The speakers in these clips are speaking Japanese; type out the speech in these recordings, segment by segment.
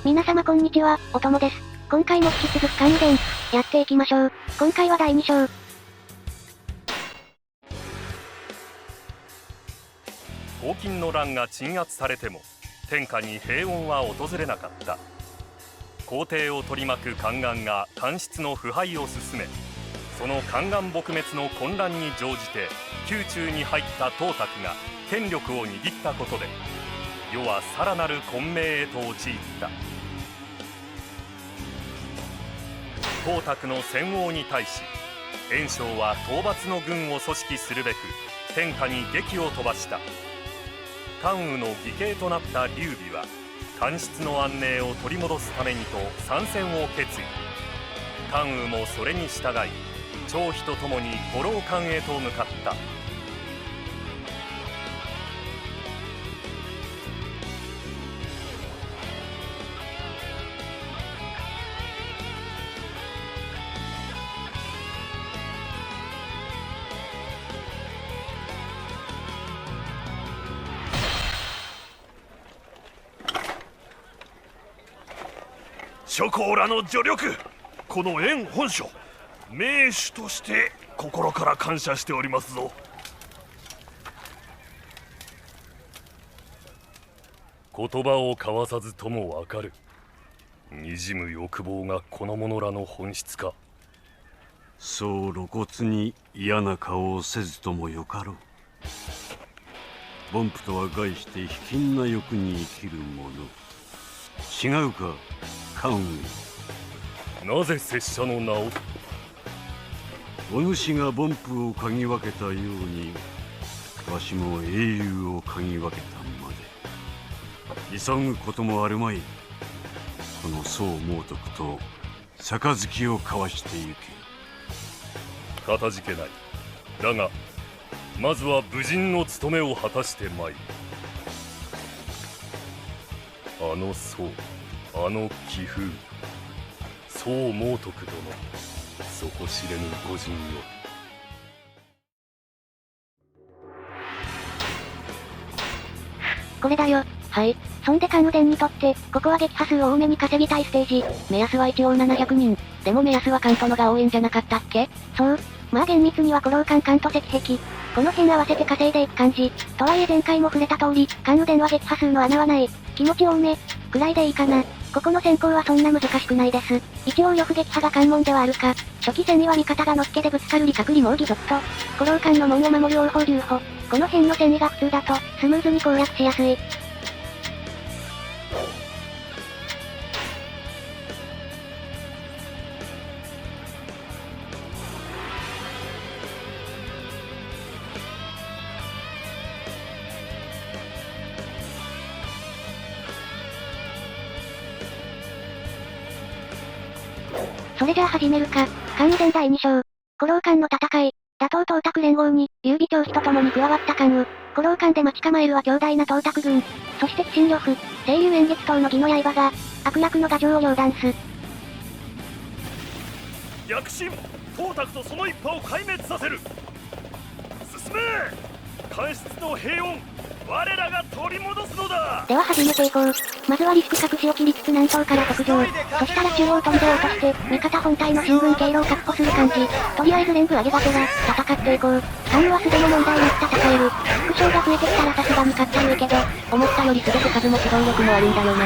皆様こんにちは、おともです。今回も引き続き関羽伝、やっていきましょう。今回は第2章。黄巾の乱が鎮圧されても、天下に平穏は訪れなかった。皇帝を取り巻く宦官が官室の腐敗を進め、その宦官撲滅の混乱に乗じて宮中に入った董卓が権力を握ったことで、世はさらなる混迷へと陥った。董卓の戦王に対し、袁紹は討伐の軍を組織するべく天下に檄を飛ばした。関羽の義兄となった劉備は官室の安寧を取り戻すためにと参戦を決意。関羽もそれに従い、張飛と共に五郎関へと向かった。諸侯らの助力、この袁本将、名手として心から感謝しておりますぞ。言葉を交わさずともわかる。にじむ欲望がこの者らの本質か。そう露骨に嫌な顔をせずともよかろう。凡夫とは概して卑近な欲に生きる者。違うか、関羽。なぜ拙者の名を。お主が凡夫を嗅ぎ分けたように、わしも英雄を嗅ぎ分けたまで。急ぐこともあるまい。この宋猛徳と杯を交わしてゆけ。かたじけない。だがまずは武人の務めを果たしてまいる。あの宋、あの気風、宋猛徳殿、底知れぬ御仁よ。これだよ。はい。そんで関羽伝にとって、ここは撃破数を多めに稼ぎたいステージ。目安は一応700人。でも目安は関東のが多いんじゃなかったっけ？そう。まあ厳密には五郎関関東石壁。この辺合わせて稼いでいく感じ。とはいえ前回も触れた通り、関羽伝は撃破数の穴はない。気持ち多め。くらいでいいかな。ここの先行はそんな難しくないです。一応呂布撃破が関門ではあるか。初期戦には味方がのっけでぶつかる理覚離毛義族と、五郎関の門を守る王鵬竜歩。この辺の戦意が普通だと、スムーズに攻略しやすい。それじゃあ始めるか。関羽伝第2章。五郎関の戦い。打倒董卓連合に、劉備張飛と共に加わった関羽。五郎関で待ち構えるは強大な董卓軍。そして鬼神呂布、青龍演劇党の義の刃が、悪楽の牙城を両断す。躍進、董卓とその一派を壊滅させる。進め、官室の平穏、我らが取り戻すのだ。では始めていこう。まずはリスク隠しを切りつつ南東から北上。そしたら中央飛んで落として、味方本体の進軍経路を確保する感じ。とりあえず連部上げがてら、戦っていこう。関羽は素でも問題なく戦える。副将が増えてきたらさすがに勝ったるいけど、思ったより素で数も機動力もあるんだよな。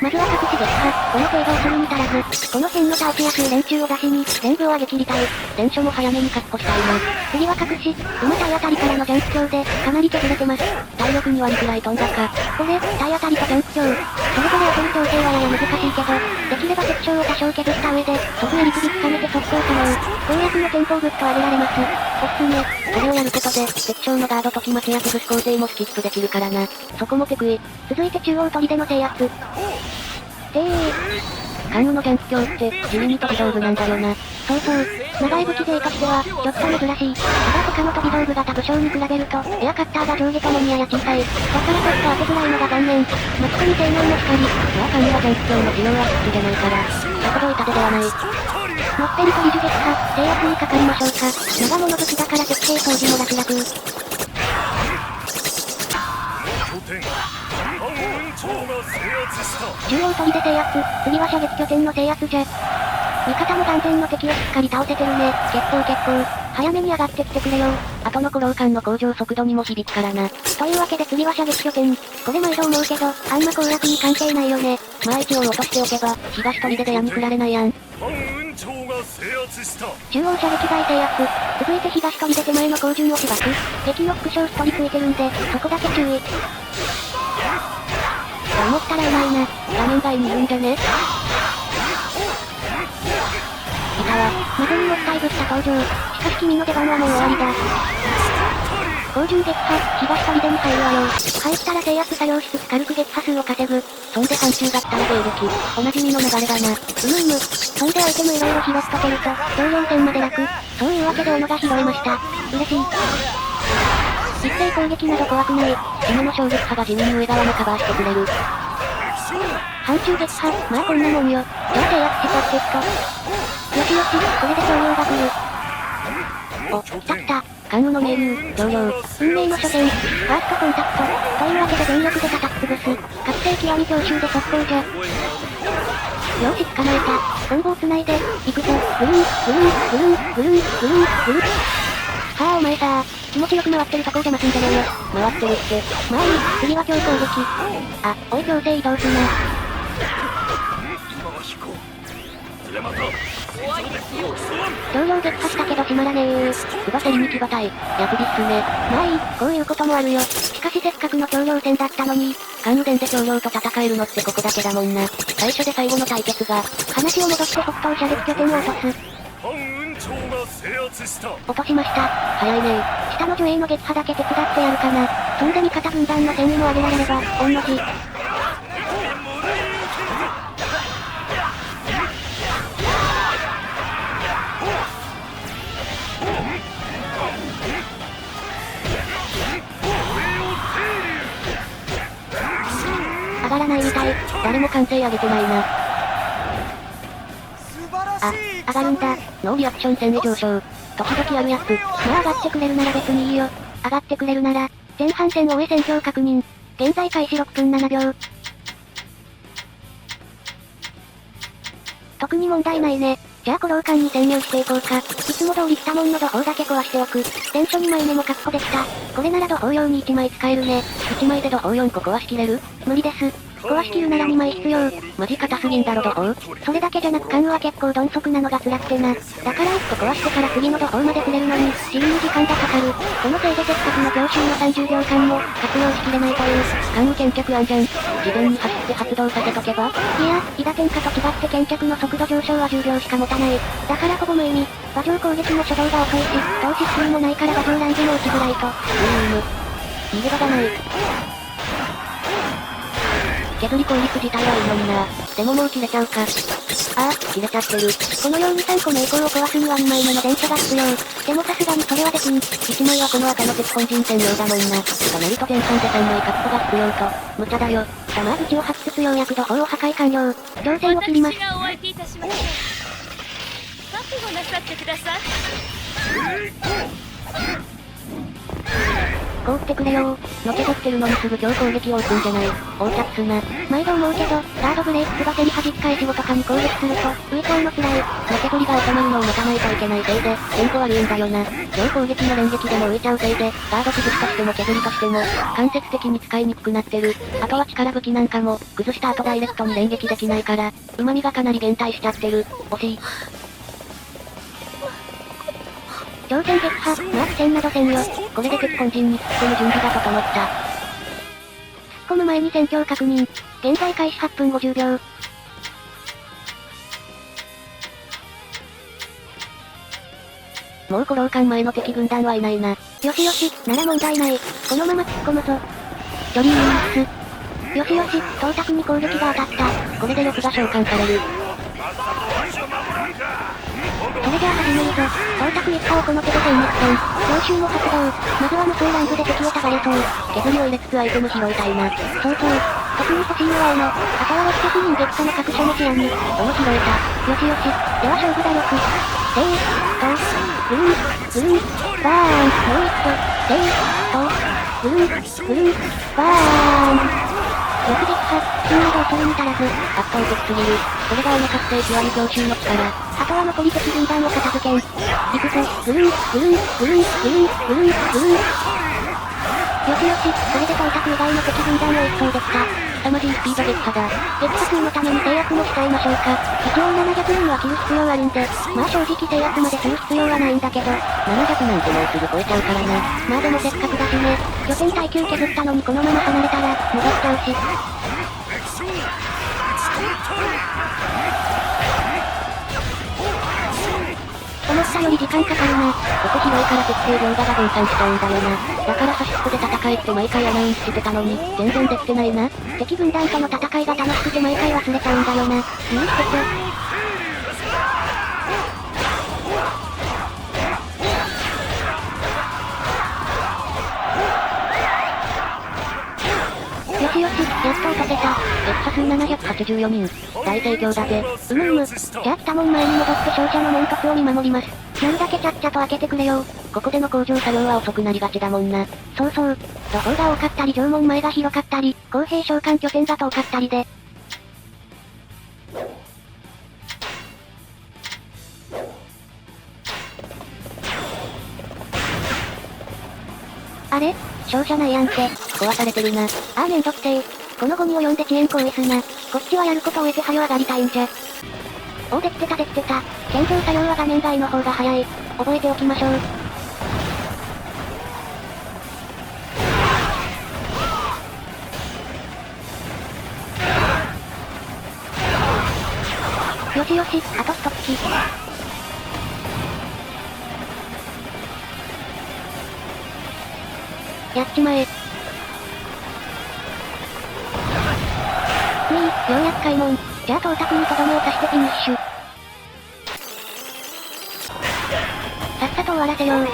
まずは隠し撃破、この程度をするに足らず、この辺の倒しやすい連中を出しに、全部を上げ切りたい。連所も早めに確保したいな。次は隠し、今体当たりからのジャンプ強で、かなり削れてます。体力2割くらい飛んだか。これ、体当たりとジャンプ強。それぞれ当てる調整はやや難しいけど、できれば敵将を多少削った上で、即へ陸に掴めて速攻可能。攻略のテンポをぐっと上げられます。おすすめ、これをやることで、敵将のガードとき巻きや崩す工程もスキップできるからな。そこもテクイ。続いて中央砦の制圧。関羽のジャンプ強って地味に飛び道具なんだよな。そうそう。長い武器勢としては、ちょっと珍しい。ただ他の飛び道具型武将に比べると、エアカッターが上下ともにやや小さい。だからちょっと当てづらいのが残念。マスコミ性能の光。まあ関羽はジャンプ強の需要は必須じゃないから。さほど痛手ではない。のっぺりと理樹撃破、制圧にかかりましょうか。長物武器だから適正掃除も楽々。中央砦制圧。次は射撃拠点の制圧じゃ。味方の眼前の敵をしっかり倒せてるね。結構。早めに上がってきてくれよ。後の古老艦の向上速度にも響くからな。というわけで次は射撃拠点。これ毎度思うけど、あんま攻略に関係ないよね。まあ一応落としておけば、東砦で矢に振られないやん。反雲長が制圧した。中央射撃台制圧。続いて東砦手前の高順をしばく。撃の副将1人ついてるんで、そこだけ注意。と思ったらうまいな。画面外にいるんじゃね。いたわ。まずにもったいぶった登場。しかし君の出番はもう終わりだ。高順撃破、東砦に入るわよ。入ったら制圧作業しつつ軽く撃破数を稼ぐ。そんで範疇だったら迎撃。おなじみの流れだな。そんでアイテムいろいろ拾っとけると、上4戦まで楽。そういうわけで斧が拾えました。嬉しい。一斉攻撃など怖くない。君の衝撃波が地味に上側もカバーしてくれる。範疇撃破、まあこんなもんよ。じゃあ制圧しちゃってっと。よし、これで総量が来る。お、来た。関羽の盟友、上量。運命の初戦。ファーストコンタクト。というわけで全力で叩き潰す。覚醒極み強襲で速攻じゃ。よし捕まえた。コンボを繋いで、行くぞ。ぐるん。はあお前さ気持ちよく回ってるとこ邪魔すんじゃねえよ。回ってるって。まあいい、次は強攻撃。あ、おい強制移動すな。上量撃破したけど閉まらねえよ。つばせりに騎馬隊。やぶりっすね。まあいい、こういうこともあるよ。しかしせっかくの頂領戦だったのに、関羽伝で頂領と戦えるのってここだけだもんな。最初で最後の対決が、話を戻して北東射撃拠点を落とす。反雲長が制圧した。落としました。早いね下の女衛の撃破だけ手伝ってやるかな。そんで味方軍団の戦意も上げられれば、御の字。上がらないみたい。誰も歓声上げてないな。あ、上がるんだ。ノーリアクション戦へ上昇。時々あるやつ。まあ上がってくれるなら別にいいよ。上がってくれるなら、前半戦終え戦況確認。現在開始6分7秒。特に問題ないね。じゃあ古老館に潜入していこうか。いつも通り来たもんの土砲だけ壊しておく。伝書2枚目も確保できた。これなら土砲用に1枚使えるね。1枚で土砲4個壊しきれる？無理です。壊しきるなら2枚必要。マジ硬すぎんだろ土砲。それだけじゃなく関羽は結構鈍足なのが辛くてな。だから1個壊してから次の土砲までくれるのに、地味に時間がかかる。このせいでせっかくの強襲の30秒間も、活用しきれないという、関羽見脚案じゃん。事前に走って発動させとけば？いや、飛騨天下と違って見脚の速度上昇は10秒しか持たない。だからほぼ無意味。馬上攻撃の初動が遅いし、投資スキルもないから馬上ランジも打ちづらいと。逃げ場がない。削り効率自体はいいのにな。でももう切れちゃうか。ああ、切れちゃってる。このように3個の栄光を壊すには2枚目の電車が必要。でもさすがにそれはできん。1枚はこの赤の鉄本陣専用だもんな。となると前半で3枚確保が必要と。無茶だよ。弾口を吐きつつようやく土砲を破壊完了。挑戦を切ります。私がお相手いたします。覚悟なさってください。こうってくれよー。のけぞってるのにすぐ強攻撃を打つんじゃない。横着すな。毎度思うけど、ガードブレイクつばせり弾き返し後とかに攻撃すると、浮いちゃうの辛い。のけぞりが収まるのを待たないといけないせいで、テンポ悪いんだよな。強攻撃の連撃でも浮いちゃうせいで、ガード崩しとしても削りとしても、間接的に使いにくくなってる。あとは力武器なんかも、崩した後ダイレクトに連撃できないから、旨味がかなり減退しちゃってる。惜しい。挑戦撃破、マーク戦など戦よ。これで鉄本陣に突っ込む準備が整った。突っ込む前に戦況確認。現在開始8分50秒。もう古老館前の敵軍団はいないな。よしよし、なら問題ない。このまま突っ込むぞ。ジョリーミックス。よしよし、到着に攻撃が当たった。これで力が召喚される。それじゃあ始めるぞ。到着一派をこの手で戦略戦。強襲も発動。まずは無双ランプで敵を耕そう。削りを入れつつアイテム拾いたいな。そうそう。特に欲しいのは斧。あとは600人撃破の各所の治安に。斧拾えた。よしよし。では勝負だよく。せーと。ぐるん。ぐるん。バーン。もう一度。せーと。ぐるん。ぐるん。バーン。撃破、死んだどうするに足らず、圧倒的すぎる。これが鬼覚醒極み強襲の力。あとは残り敵軍団を片付けん。行くぞ、ぐるん、ぐるん、ぐるん、ぐるん、ぐるん、ぐるん。よしよし、これで到達以外の敵軍団を一掃できた。凄まじいスピード撃破だ。撃破数のために制約もしちゃいましょうか。一応700人は切る必要あるんで、まあ正直制約までする必要はないんだけど、700なんてもうすぐ超えちゃうからな。まあでもせっかくだしね。拠点耐久削ったのにこのまま離れたら、戻っちゃうし。思ったより時間かかるな。ここ広いから設定量が分散しちゃうんだよな。だから端っこで戦えって毎回アナウンスしてたのに、全然できてないな。敵軍団との戦いが楽しくて毎回忘れちゃうんだよな。許してちょ。よしよし、やっと落とせた。撃破数784人。大盛況だぜ。じゃあ来たもん前に戻って勝者の門突を見守ります。なんだけちゃっちゃと開けてくれよ。ここでの工場作業は遅くなりがちだもんな。そうそう。土砲が多かったり城門前が広かったり、公平召喚拠点が遠かったりで。あれ勝者ないやんけ。壊されてるな。あーめんどくせえ。このゴミを呼んで遅延行為すな。こっちはやること終えて早よ上がりたいんじゃ。おできてたできてた。建造作業は画面外の方が早い。覚えておきましょう。よしよし、あと一突き。やっちまえ。ようやく開門。じゃあ到達にとどめを刺してフィニッシュ。さっさと終わらせよう。ぐ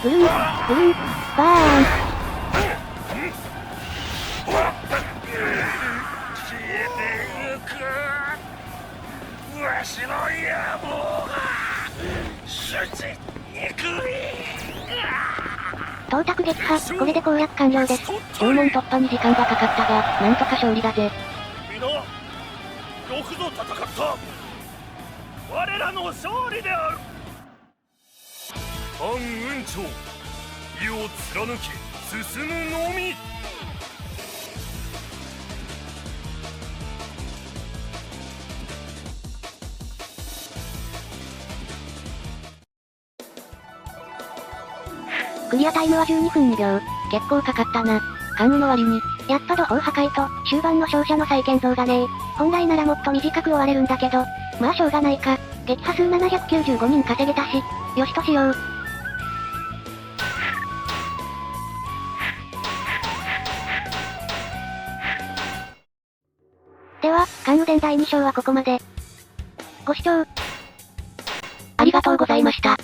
るん、ぐるん、バーン。わしの野望が到達撃破、これで攻略完了です。城門突破に時間がかかったが、なんとか勝利だぜ。皆、よくぞ戦った。我らの勝利である。反雲長、意を貫き進むのみ。クリアタイムは12分2秒。結構かかったな。関羽の割に、やっと土砲破壊と、終盤の勝者の再建造がねえ。本来ならもっと短く終われるんだけど、まあしょうがないか。撃破数795人稼げたし、よしとしよう。では、関羽伝第2章はここまで。ご視聴、ありがとうございました。